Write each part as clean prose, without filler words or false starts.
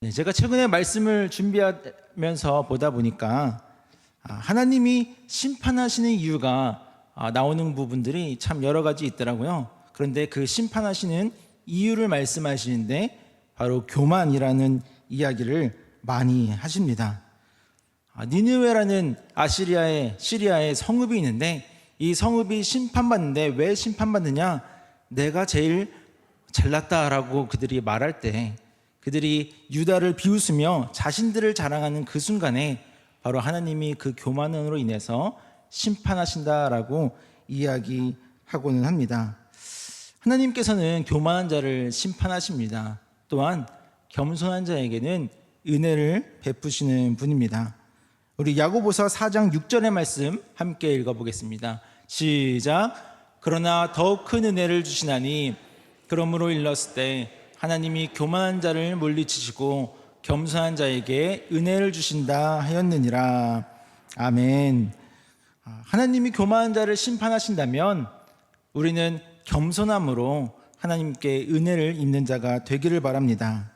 네, 제가 최근에 말씀을 준비하면서 보다 보니까 하나님이 심판하시는 이유가 나오는 부분들이 참 여러 가지 있더라고요. 그런데 그 심판하시는 이유를 말씀하시는데 바로 교만이라는 이야기를 많이 하십니다. 니느웨라는 시리아의 성읍이 있는데 이 성읍이 심판받는데 왜 심판받느냐? 내가 제일 잘났다라고 그들이 말할 때 그들이 유다를 비웃으며 자신들을 자랑하는 그 순간에 바로 하나님이 그 교만으로 인해서 심판하신다라고 이야기하고는 합니다. 하나님께서는 교만한 자를 심판하십니다. 또한 겸손한 자에게는 은혜를 베푸시는 분입니다. 우리 야고보서 4장 6절의 말씀 함께 읽어보겠습니다. 시작. 그러나 더욱 큰 은혜를 주시나니 그러므로 일렀을 때 하나님이 교만한 자를 물리치시고 겸손한 자에게 은혜를 주신다 하였느니라. 아멘. 하나님이 교만한 자를 심판하신다면 우리는 겸손함으로 하나님께 은혜를 입는 자가 되기를 바랍니다.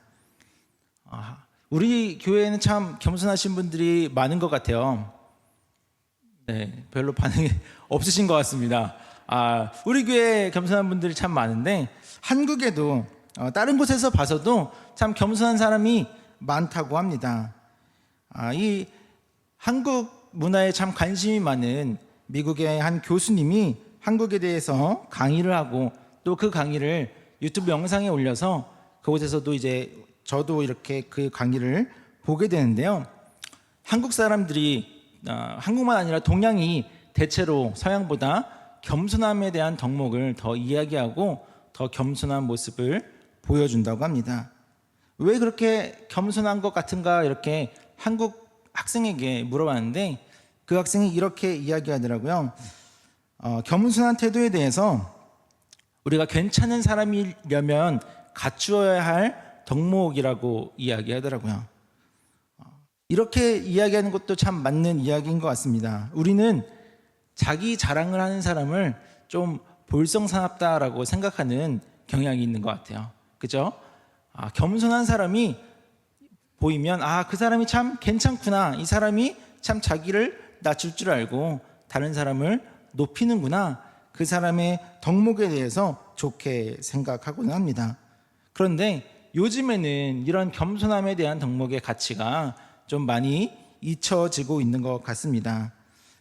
우리 교회에는 참 겸손하신 분들이 많은 것 같아요. 네, 별로 반응이 없으신 것 같습니다. 우리 교회에 겸손한 분들이 참 많은데 한국에도 다른 곳에서 봐서도 참 겸손한 사람이 많다고 합니다. 이 한국 문화에 참 관심이 많은 미국의 한 교수님이 한국에 대해서 강의를 하고 또 그 강의를 유튜브 영상에 올려서 그곳에서도 이제 저도 이렇게 그 강의를 보게 되는데요. 한국 사람들이 한국만 아니라 동양이 대체로 서양보다 겸손함에 대한 덕목을 더 이야기하고 더 겸손한 모습을 보여준다고 합니다. 왜 그렇게 겸손한 것 같은가 이렇게 한국 학생에게 물어봤는데 그 학생이 이렇게 이야기하더라고요. 겸손한 태도에 대해서 우리가 괜찮은 사람이려면 갖추어야 할 덕목이라고 이야기하더라고요. 이렇게 이야기하는 것도 참 맞는 이야기인 것 같습니다. 우리는 자기 자랑을 하는 사람을 좀 볼썽사납다라고 생각하는 경향이 있는 것 같아요. 그죠? 겸손한 사람이 보이면 그 사람이 참 괜찮구나, 이 사람이 참 자기를 낮출 줄 알고 다른 사람을 높이는구나, 그 사람의 덕목에 대해서 좋게 생각하고는 합니다. 그런데 요즘에는 이런 겸손함에 대한 덕목의 가치가 좀 많이 잊혀지고 있는 것 같습니다.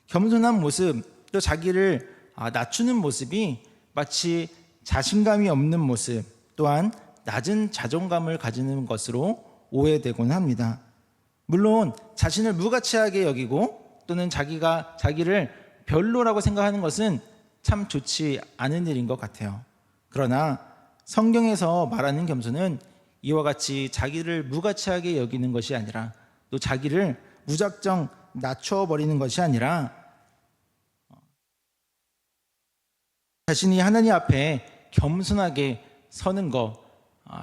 겸손한 모습, 또 자기를 낮추는 모습이 마치 자신감이 없는 모습, 또한 낮은 자존감을 가지는 것으로 오해되곤 합니다. 물론 자신을 무가치하게 여기고 또는 자기를 별로라고 생각하는 것은 참 좋지 않은 일인 것 같아요. 그러나 성경에서 말하는 겸손은 이와 같이 자기를 무가치하게 여기는 것이 아니라 또 자기를 무작정 낮춰버리는 것이 아니라 자신이 하나님 앞에 겸손하게 서는 것,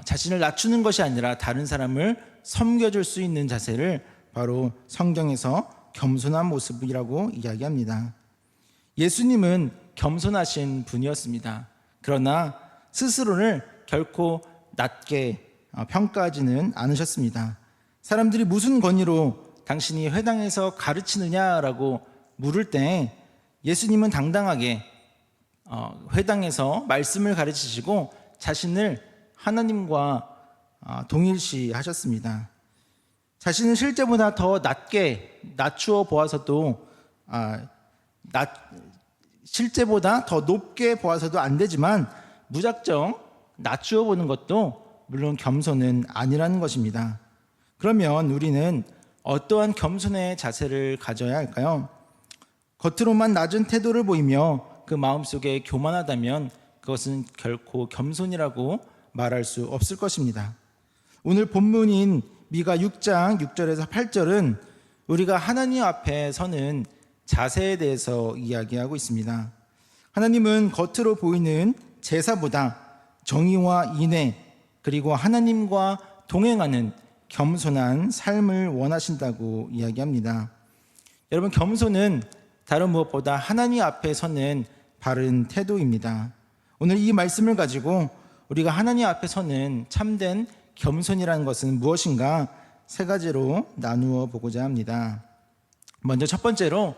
자신을 낮추는 것이 아니라 다른 사람을 섬겨줄 수 있는 자세를 바로 성경에서 겸손한 모습이라고 이야기합니다. 예수님은 겸손하신 분이었습니다. 그러나 스스로를 결코 낮게 평가하지는 않으셨습니다. 사람들이 무슨 권위로 당신이 회당에서 가르치느냐라고 물을 때 예수님은 당당하게 회당에서 말씀을 가르치시고 자신을 하나님과 동일시하셨습니다. 자신을 실제보다 더 낮게 낮추어 보아서도 실제보다 더 높게 보아서도 안 되지만 무작정 낮추어 보는 것도 물론 겸손은 아니라는 것입니다. 그러면 우리는 어떠한 겸손의 자세를 가져야 할까요? 겉으로만 낮은 태도를 보이며 그 마음속에 교만하다면 그것은 결코 겸손이라고 말할 수 없을 것입니다. 오늘 본문인 미가 6장 6절에서 8절은 우리가 하나님 앞에 서는 자세에 대해서 이야기하고 있습니다. 하나님은 겉으로 보이는 제사보다 정의와 인애 그리고 하나님과 동행하는 겸손한 삶을 원하신다고 이야기합니다. 여러분, 겸손은 다른 무엇보다 하나님 앞에 서는 바른 태도입니다. 오늘 이 말씀을 가지고 우리가 하나님 앞에 서는 참된 겸손이라는 것은 무엇인가 세 가지로 나누어 보고자 합니다. 먼저 첫 번째로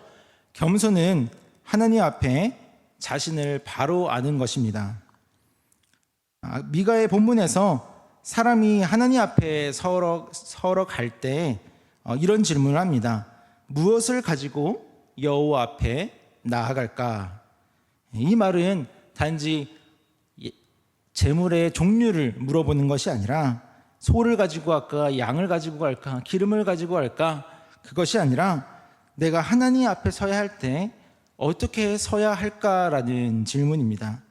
겸손은 하나님 앞에 자신을 바로 아는 것입니다. 미가의 본문에서 사람이 하나님 앞에 서러 갈 때 이런 질문을 합니다. 무엇을 가지고 여호와 앞에 나아갈까? 이 말은 단지 재물의 종류를 물어보는 것이 아니라 소를 가지고 갈까, 양을 가지고 갈까, 기름을 가지고 갈까, 그것이 아니라 내가 하나님 앞에 서야 할 때 어떻게 서야 할까라는 질문입니다.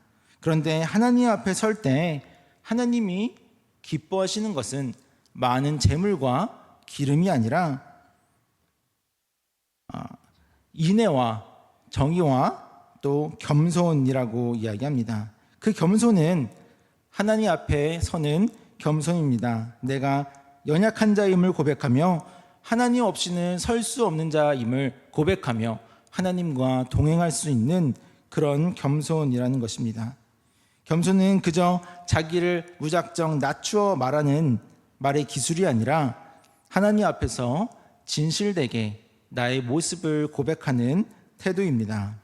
그런데 하나님 앞에 설 때 하나님이 기뻐하시는 것은 많은 재물과 기름이 아니라 인애와 정의와 또 겸손이라고 이야기합니다. 그 겸손은 하나님 앞에 서는 겸손입니다. 내가 연약한 자임을 고백하며 하나님 없이는 설 수 없는 자임을 고백하며 하나님과 동행할 수 있는 그런 겸손이라는 것입니다. 겸손은 그저 자기를 무작정 낮추어 말하는 말의 기술이 아니라 하나님 앞에서 진실되게 나의 모습을 고백하는 태도입니다.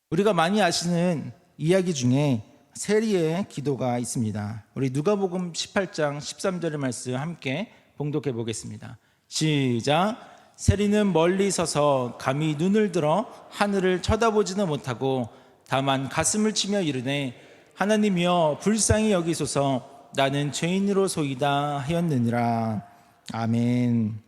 우리가 많이 아시는 이야기 중에 세리의 기도가 있습니다. 우리 누가복음 18장 13절의 말씀 함께 봉독해 보겠습니다. 시작. 세리는 멀리 서서 감히 눈을 들어 하늘을 쳐다보지도 못하고 다만 가슴을 치며 이르되 하나님이여 불쌍히 여기소서 나는 죄인으로소이다 하였느니라. 아멘.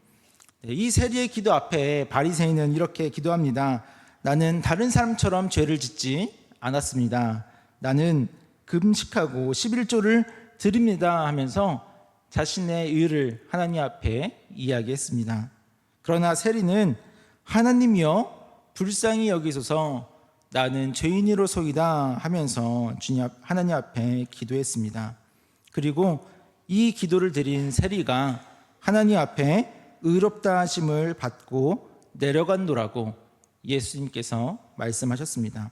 이 세리의 기도 앞에 바리새인은 이렇게 기도합니다. 나는 다른 사람처럼 죄를 짓지 않았습니다. 나는 금식하고 11조를 드립니다 하면서 자신의 의를 하나님 앞에 이야기했습니다. 그러나 세리는 하나님이여 불쌍히 여기소서 나는 죄인으로소이다 하면서 주님 하나님 앞에 기도했습니다. 그리고 이 기도를 드린 세리가 하나님 앞에 의롭다 하심을 받고 내려간도라고 예수님께서 말씀하셨습니다.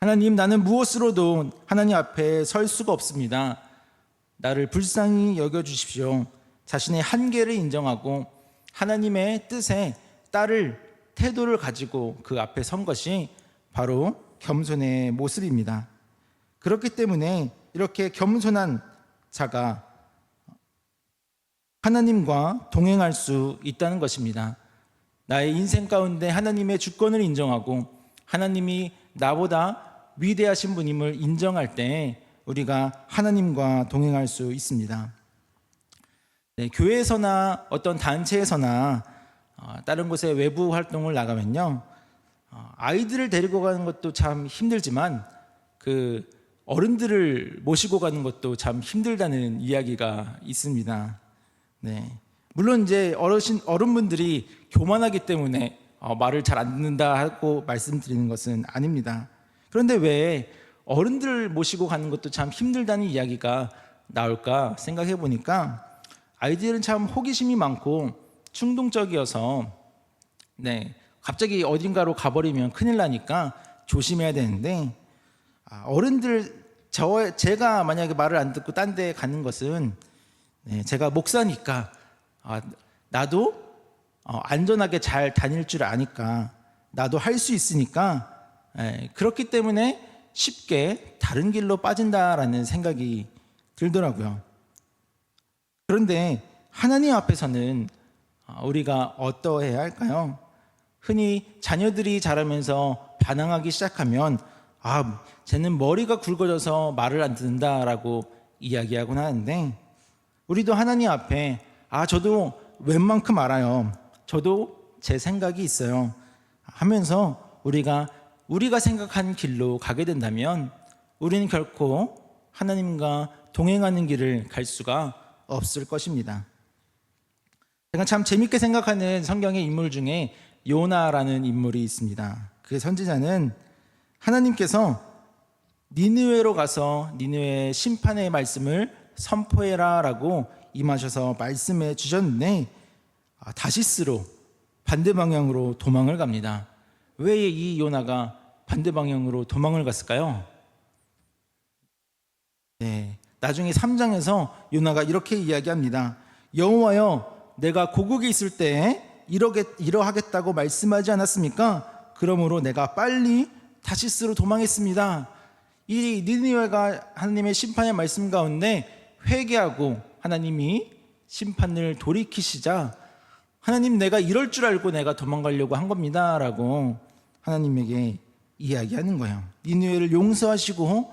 하나님, 나는 무엇으로도 하나님 앞에 설 수가 없습니다. 나를 불쌍히 여겨주십시오. 자신의 한계를 인정하고 하나님의 뜻에 따를 태도를 가지고 그 앞에 선 것이 바로 겸손의 모습입니다. 그렇기 때문에 이렇게 겸손한 자가 하나님과 동행할 수 있다는 것입니다. 나의 인생 가운데 하나님의 주권을 인정하고 하나님이 나보다 위대하신 분임을 인정할 때 우리가 하나님과 동행할 수 있습니다. 네, 교회에서나 어떤 단체에서나 다른 곳에 외부 활동을 나가면요, 아이들을 데리고 가는 것도 참 힘들지만 그 어른들을 모시고 가는 것도 참 힘들다는 이야기가 있습니다. 네, 물론 이제 어른분들이 교만하기 때문에 말을 잘 안 듣는다 하고 말씀드리는 것은 아닙니다. 그런데 왜 어른들을 모시고 가는 것도 참 힘들다는 이야기가 나올까 생각해 보니까 아이들은 참 호기심이 많고 충동적이어서 갑자기 어딘가로 가버리면 큰일 나니까 조심해야 되는데 어른들 제가 만약에 말을 안 듣고 딴 데 가는 것은 제가 목사니까 나도 안전하게 잘 다닐 줄 아니까 나도 할 수 있으니까 그렇기 때문에 쉽게 다른 길로 빠진다라는 생각이 들더라고요. 그런데 하나님 앞에서는 우리가 어떠해야 할까요? 흔히 자녀들이 자라면서 반항하기 시작하면 쟤는 머리가 굵어져서 말을 안 듣는다라고 이야기하곤 하는데 우리도 하나님 앞에 저도 웬만큼 알아요. 저도 제 생각이 있어요 하면서 우리가 생각한 길로 가게 된다면 우리는 결코 하나님과 동행하는 길을 갈 수가 없을 것입니다. 제가 참 재밌게 생각하는 성경의 인물 중에 요나라는 인물이 있습니다. 그 선지자는 하나님께서 니느웨로 가서 니느웨 심판의 말씀을 선포해라 라고 임하셔서 말씀해 주셨는데 다시스로 반대 방향으로 도망을 갑니다. 왜 이 요나가 반대 방향으로 도망을 갔을까요? 나중에 3장에서 요나가 이렇게 이야기합니다. 여호와여, 내가 고국에 있을 때 이러하겠다고 말씀하지 않았습니까? 그러므로 내가 빨리 다시스로 도망했습니다. 이 니느웨가 하나님의 심판의 말씀 가운데 회개하고 하나님이 심판을 돌이키시자, 하나님, 내가 이럴 줄 알고 내가 도망가려고 한 겁니다 라고 하나님에게 이야기하는 거예요. 니느웨를 용서하시고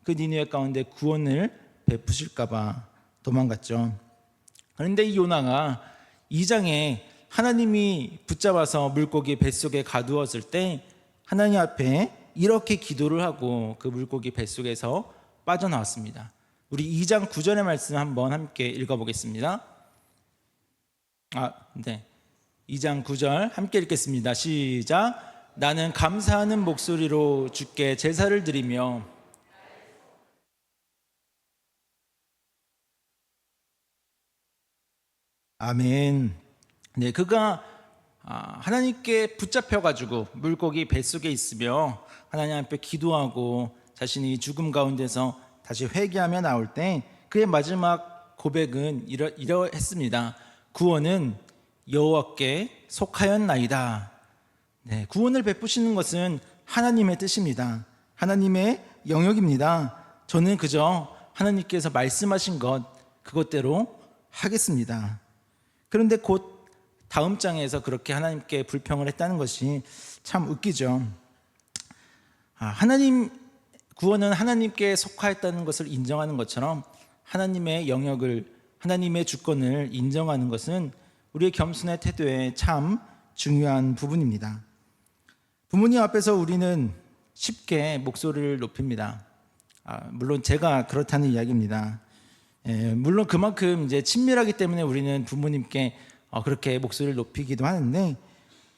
그 니느웨 가운데 구원을 베푸실까 봐 도망갔죠. 그런데 이 요나가 2장에 하나님이 붙잡아서 물고기 뱃속에 가두었을 때 하나님 앞에 이렇게 기도를 하고 그 물고기 뱃속에서 빠져나왔습니다. 우리 2장 9절의 말씀 한번 함께 읽어보겠습니다. 2장 9절 함께 읽겠습니다. 시작. 나는 감사하는 목소리로 주께 제사를 드리며 아멘. 네, 그가 하나님께 붙잡혀가지고 물고기 뱃속에 있으며 하나님 앞에 기도하고 자신이 죽음 가운데서 다시 회개하며 나올 때 그의 마지막 고백은 이러했습니다. 구원은 여호와께 속하였나이다. 네, 구원을 베푸시는 것은 하나님의 뜻입니다. 하나님의 영역입니다. 저는 그저 하나님께서 말씀하신 것 그것대로 하겠습니다. 그런데 곧 다음 장에서 그렇게 하나님께 불평을 했다는 것이 참 웃기죠. 하나님 구원은 하나님께 속하였다는 것을 인정하는 것처럼 하나님의 영역을, 하나님의 주권을 인정하는 것은 우리의 겸손의 태도에 참 중요한 부분입니다. 부모님 앞에서 우리는 쉽게 목소리를 높입니다. 물론 제가 그렇다는 이야기입니다. 물론 그만큼 이제 친밀하기 때문에 우리는 부모님께 그렇게 목소리를 높이기도 하는데,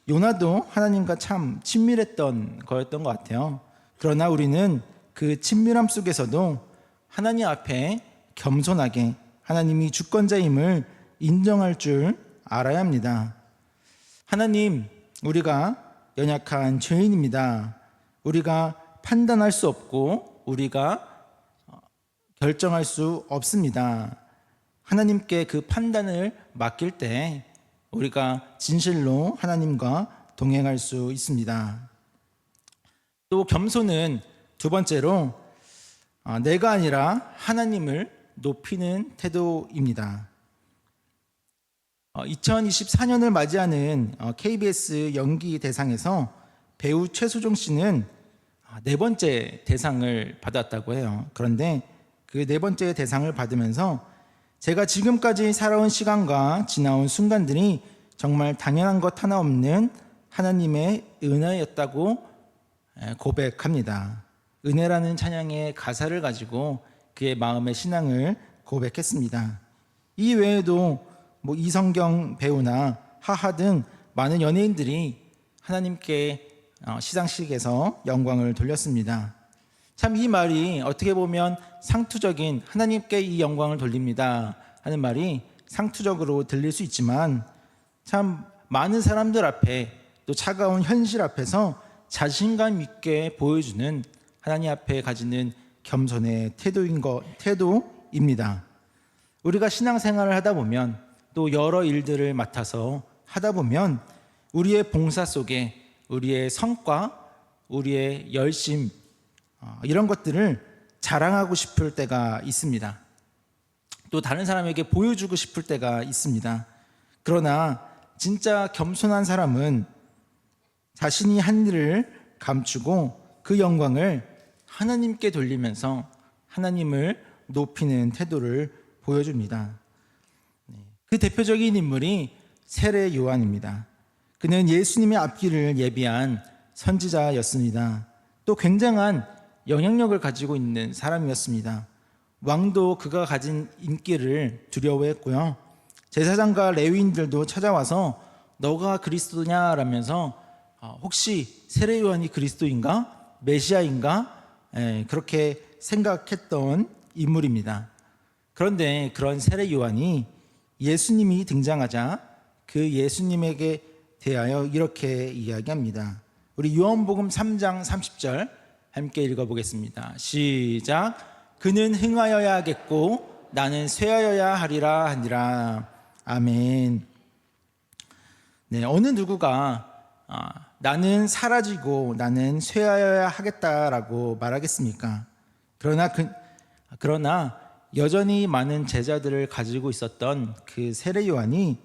요나도 하나님과 참 친밀했던 거였던 것 같아요. 그러나 우리는 그 친밀함 속에서도 하나님 앞에 겸손하게 하나님이 주권자임을 인정할 줄 알아야 합니다. 하나님, 우리가 연약한 죄인입니다. 우리가 판단할 수 없고 우리가 결정할 수 없습니다. 하나님께 그 판단을 맡길 때 우리가 진실로 하나님과 동행할 수 있습니다. 또 겸손은 두 번째로 내가 아니라 하나님을 높이는 태도입니다. 2024년을 맞이하는 KBS 연기 대상에서 배우 최수종 씨는 4번째 대상을 받았다고 해요. 그런데 그 4번째 대상을 받으면서 제가 지금까지 살아온 시간과 지나온 순간들이 정말 당연한 것 하나 없는 하나님의 은혜였다고 고백합니다. 은혜라는 찬양의 가사를 가지고 그의 마음의 신앙을 고백했습니다. 이 외에도 이성경 배우나 하하 등 많은 연예인들이 하나님께 시상식에서 영광을 돌렸습니다. 참 이 말이 어떻게 보면 상투적인 하나님께 이 영광을 돌립니다 하는 말이 상투적으로 들릴 수 있지만, 참 많은 사람들 앞에 또 차가운 현실 앞에서 자신감 있게 보여주는 하나님 앞에 가지는 겸손의 태도입니다. 우리가 신앙생활을 하다 보면 또 여러 일들을 맡아서 하다 보면 우리의 봉사 속에 우리의 성과, 우리의 열심, 이런 것들을 자랑하고 싶을 때가 있습니다. 또 다른 사람에게 보여주고 싶을 때가 있습니다. 그러나 진짜 겸손한 사람은 자신이 한 일을 감추고 그 영광을 하나님께 돌리면서 하나님을 높이는 태도를 보여줍니다. 그 대표적인 인물이 세례 요한입니다. 그는 예수님의 앞길을 예비한 선지자였습니다. 또 굉장한 영향력을 가지고 있는 사람이었습니다. 왕도 그가 가진 인기를 두려워했고요. 제사장과 레위인들도 찾아와서 너가 그리스도냐라면서 혹시 세례 요한이 그리스도인가? 메시아인가? 그렇게 생각했던 인물입니다. 그런데 그런 세례 요한이 예수님이 등장하자 그 예수님에게 대하여 이렇게 이야기합니다. 우리 요한복음 3장 30절 함께 읽어보겠습니다. 시작. 그는 흥하여야 하겠고 나는 쇠하여야 하리라 하니라. 아멘. 네, 어느 누구가 나는 사라지고 나는 쇠하여야 하겠다라고 말하겠습니까? 그러나 여전히 많은 제자들을 가지고 있었던 그 세례 요한이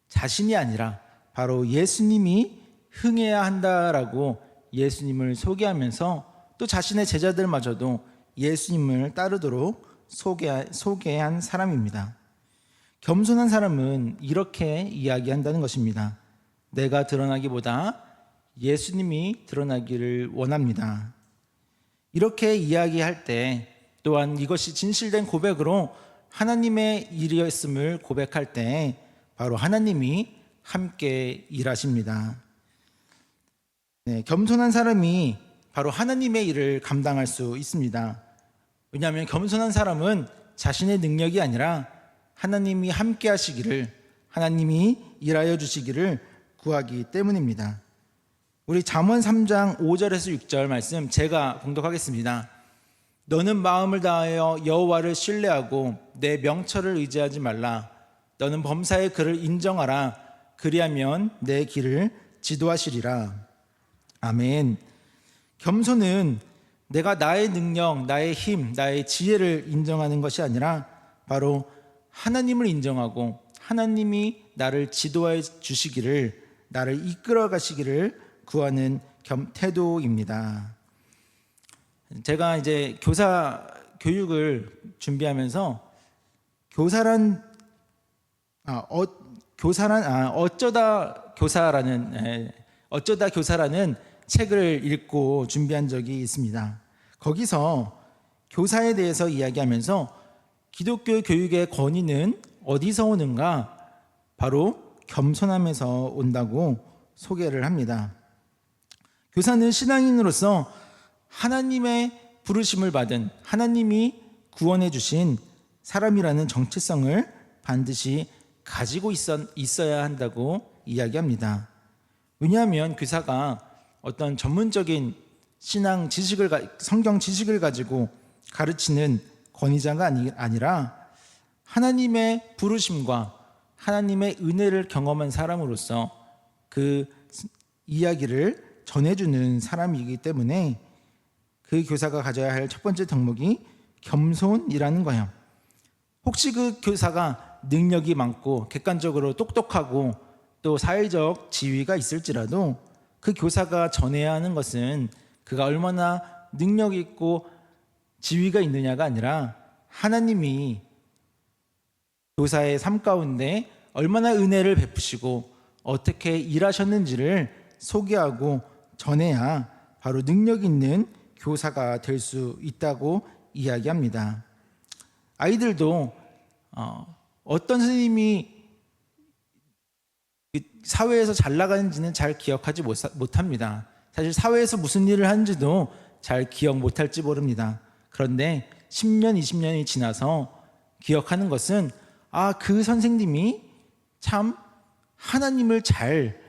자신이 아니라 바로 예수님이 흥해야 한다라고 예수님을 소개하면서 또 자신의 제자들마저도 예수님을 따르도록 소개한 사람입니다. 겸손한 사람은 이렇게 이야기한다는 것입니다. 내가 드러나기보다 예수님이 드러나기를 원합니다. 이렇게 이야기할 때 또한 이것이 진실된 고백으로 하나님의 일이었음을 고백할 때 바로 하나님이 함께 일하십니다. 네, 겸손한 사람이 바로 하나님의 일을 감당할 수 있습니다. 왜냐하면 겸손한 사람은 자신의 능력이 아니라 하나님이 함께 하시기를, 하나님이 일하여 주시기를 구하기 때문입니다. 우리 잠언 3장 5절에서 6절 말씀 제가 봉독하겠습니다. 너는 마음을 다하여 여호와를 신뢰하고 내 명철을 의지하지 말라. 너는 범사의 그를 인정하라. 그리하면 내 길을 지도하시리라. 아멘. 겸손은 내가 나의 능력, 나의 힘, 나의 지혜를 인정하는 것이 아니라 바로 하나님을 인정하고 하나님이 나를 지도해 주시기를, 나를 이끌어 가시기를 구하는 태도입니다. 제가 이제 교사 교육을 준비하면서 어쩌다 교사라는 책을 읽고 준비한 적이 있습니다. 거기서 교사에 대해서 이야기하면서 기독교 교육의 권위는 어디서 오는가? 바로 겸손함에서 온다고 소개를 합니다. 교사는 신앙인으로서 하나님의 부르심을 받은, 하나님이 구원해 주신 사람이라는 정체성을 반드시 가지고 있어야 한다고 이야기합니다. 왜냐하면 교사가 어떤 전문적인 신앙 지식을, 성경 지식을 가지고 가르치는 권위자가 아니라 하나님의 부르심과 하나님의 은혜를 경험한 사람으로서 그 이야기를 전해주는 사람이기 때문에 그 교사가 가져야 할 첫 번째 덕목이 겸손이라는 거예요. 혹시 그 교사가 능력이 많고 객관적으로 똑똑하고 또 사회적 지위가 있을지라도 그 교사가 전해야 하는 것은 그가 얼마나 능력이 있고 지위가 있느냐가 아니라 하나님이 교사의 삶 가운데 얼마나 은혜를 베푸시고 어떻게 일하셨는지를 소개하고 전해야 바로 능력 있는 교사가 될 수 있다고 이야기합니다. 아이들도 어떤 선생님이 사회에서 잘 나가는지는 잘 기억하지 못합니다. 사실 사회에서 무슨 일을 하는지도 잘 기억 못할지 모릅니다. 그런데 10년, 20년이 지나서 기억하는 것은 그 선생님이 참 하나님을 잘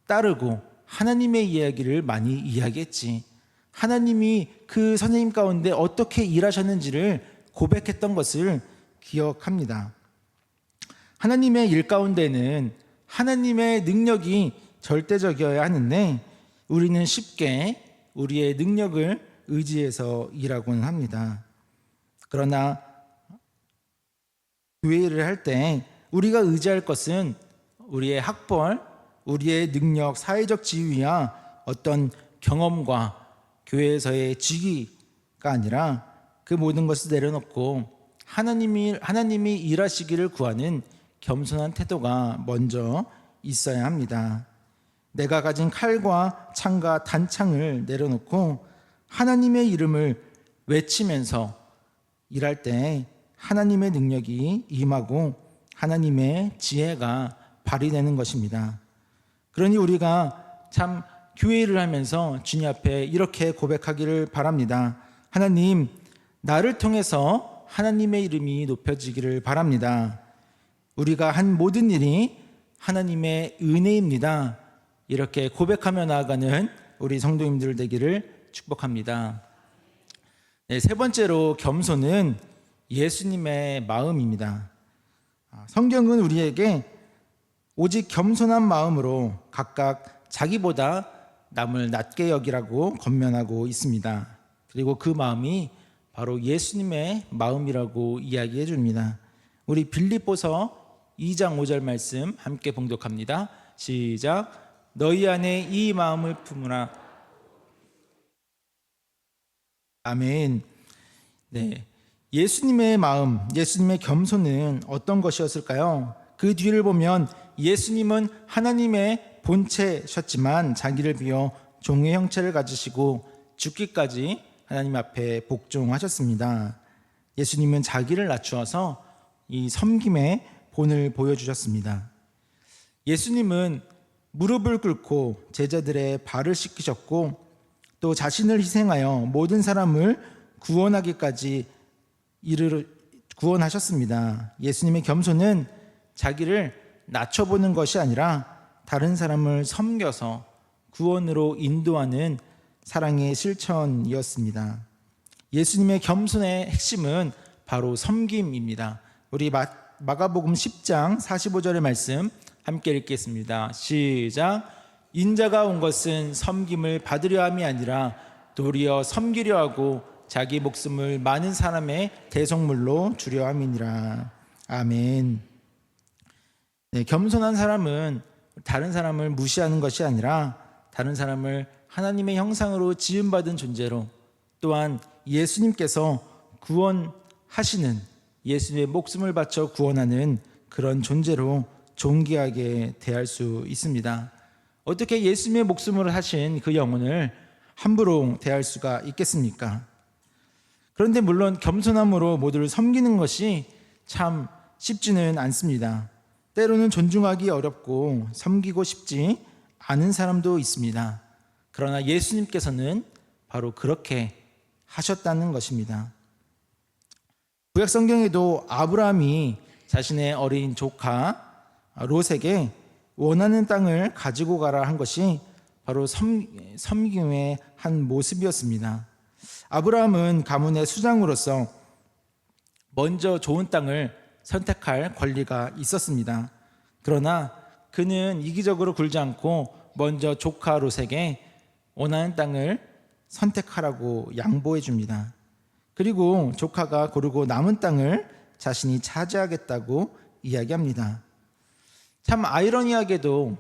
따르고 하나님의 이야기를 많이 이야기했지. 하나님이 그 선생님 가운데 어떻게 일하셨는지를 고백했던 것을 기억합니다. 하나님의 일 가운데는 하나님의 능력이 절대적이어야 하는데 우리는 쉽게 우리의 능력을 의지해서 일하곤 합니다. 그러나 교회 일을 할 때 우리가 의지할 것은 우리의 학벌, 우리의 능력, 사회적 지위와 어떤 경험과 교회에서의 직위가 아니라 그 모든 것을 내려놓고 하나님이 일하시기를 구하는 겸손한 태도가 먼저 있어야 합니다. 내가 가진 칼과 창과 단창을 내려놓고 하나님의 이름을 외치면서 일할 때 하나님의 능력이 임하고 하나님의 지혜가 발휘되는 것입니다. 그러니 우리가 참 교회 일을 하면서 주님 앞에 이렇게 고백하기를 바랍니다. 하나님, 나를 통해서 하나님의 이름이 높여지기를 바랍니다. 우리가 한 모든 일이 하나님의 은혜입니다. 이렇게 고백하며 나아가는 우리 성도님들 되기를 축복합니다. 네, 세 번째로 겸손은 예수님의 마음입니다. 성경은 우리에게 오직 겸손한 마음으로 각각 자기보다 남을 낮게 여기라고 권면하고 있습니다. 그리고 그 마음이 바로 예수님의 마음이라고 이야기해 줍니다. 우리 빌립보서 2장 5절 말씀 함께 봉독합니다. 시작. 너희 안에 이 마음을 품으라. 아멘. 네, 예수님의 마음, 예수님의 겸손은 어떤 것이었을까요? 그 뒤를 보면 예수님은 하나님의 본체셨지만 자기를 비워 종의 형체를 가지시고 죽기까지 하나님 앞에 복종하셨습니다. 예수님은 자기를 낮추어서 이 섬김의 본을 보여주셨습니다. 예수님은 무릎을 꿇고 제자들의 발을 씻기셨고 또 자신을 희생하여 모든 사람을 구원하기까지 구원하셨습니다. 예수님의 겸손은 자기를 낮춰보는 것이 아니라 다른 사람을 섬겨서 구원으로 인도하는 사랑의 실천이었습니다. 예수님의 겸손의 핵심은 바로 섬김입니다. 우리 마가복음 10장 45절의 말씀 함께 읽겠습니다. 시작. 인자가 온 것은 섬김을 받으려 함이 아니라 도리어 섬기려 하고 자기 목숨을 많은 사람의 대속물로 주려 함이니라. 아멘. 네, 겸손한 사람은 다른 사람을 무시하는 것이 아니라 다른 사람을 하나님의 형상으로 지음받은 존재로 또한 예수님께서 구원하시는 예수님의 목숨을 바쳐 구원하는 그런 존재로 존귀하게 대할 수 있습니다. 어떻게 예수님의 목숨을 하신 그 영혼을 함부로 대할 수가 있겠습니까? 그런데 물론 겸손함으로 모두를 섬기는 것이 참 쉽지는 않습니다. 때로는 존중하기 어렵고 섬기고 싶지 않은 사람도 있습니다. 그러나 예수님께서는 바로 그렇게 하셨다는 것입니다. 구약 성경에도 아브라함이 자신의 어린 조카 롯에게 원하는 땅을 가지고 가라 한 것이 바로 섬김의 한 모습이었습니다. 아브라함은 가문의 수장으로서 먼저 좋은 땅을 선택할 권리가 있었습니다. 그러나 그는 이기적으로 굴지 않고 먼저 조카 롯에게 원하는 땅을 선택하라고 양보해 줍니다. 그리고 조카가 고르고 남은 땅을 자신이 차지하겠다고 이야기합니다. 참 아이러니하게도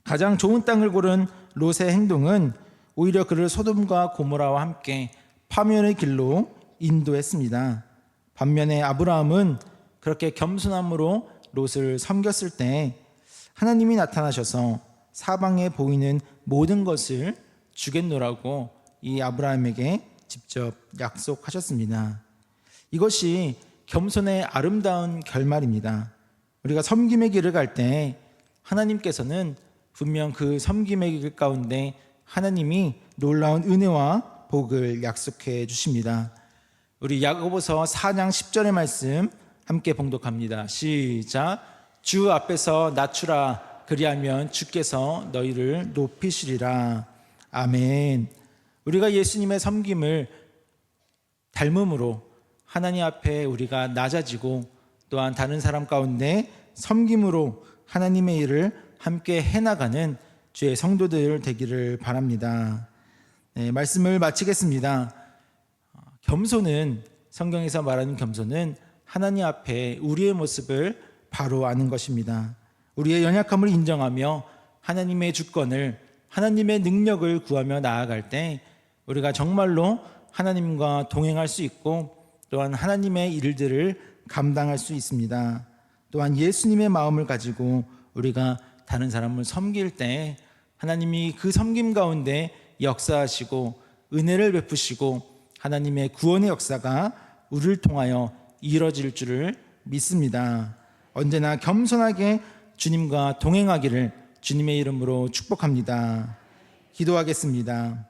가장 좋은 땅을 고른 롯의 행동은 오히려 그를 소돔과 고모라와 함께 파멸의 길로 인도했습니다. 반면에 아브라함은 그렇게 겸손함으로 롯을 섬겼을 때 하나님이 나타나셔서 사방에 보이는 모든 것을 주겠노라고 이 아브라함에게 직접 약속하셨습니다. 이것이 겸손의 아름다운 결말입니다. 우리가 섬김의 길을 갈 때 하나님께서는 분명 그 섬김의 길 가운데 하나님이 놀라운 은혜와 복을 약속해 주십니다. 우리 야고보서 4장 10절의 말씀 함께 봉독합니다. 시작. 주 앞에서 낮추라. 그리하면 주께서 너희를 높이시리라. 아멘. 우리가 예수님의 섬김을 닮음으로 하나님 앞에 우리가 낮아지고 또한 다른 사람 가운데 섬김으로 하나님의 일을 함께 해나가는 주의 성도들 되기를 바랍니다. 네, 말씀을 마치겠습니다. 겸손은 성경에서 말하는 겸손은 하나님 앞에 우리의 모습을 바로 아는 것입니다. 우리의 연약함을 인정하며 하나님의 주권을 하나님의 능력을 구하며 나아갈 때 우리가 정말로 하나님과 동행할 수 있고 또한 하나님의 일들을 감당할 수 있습니다. 또한 예수님의 마음을 가지고 우리가 다른 사람을 섬길 때 하나님이 그 섬김 가운데 역사하시고 은혜를 베푸시고 하나님의 구원의 역사가 우리를 통하여 이루어질 줄을 믿습니다. 언제나 겸손하게 주님과 동행하기를 주님의 이름으로 축복합니다. 기도하겠습니다.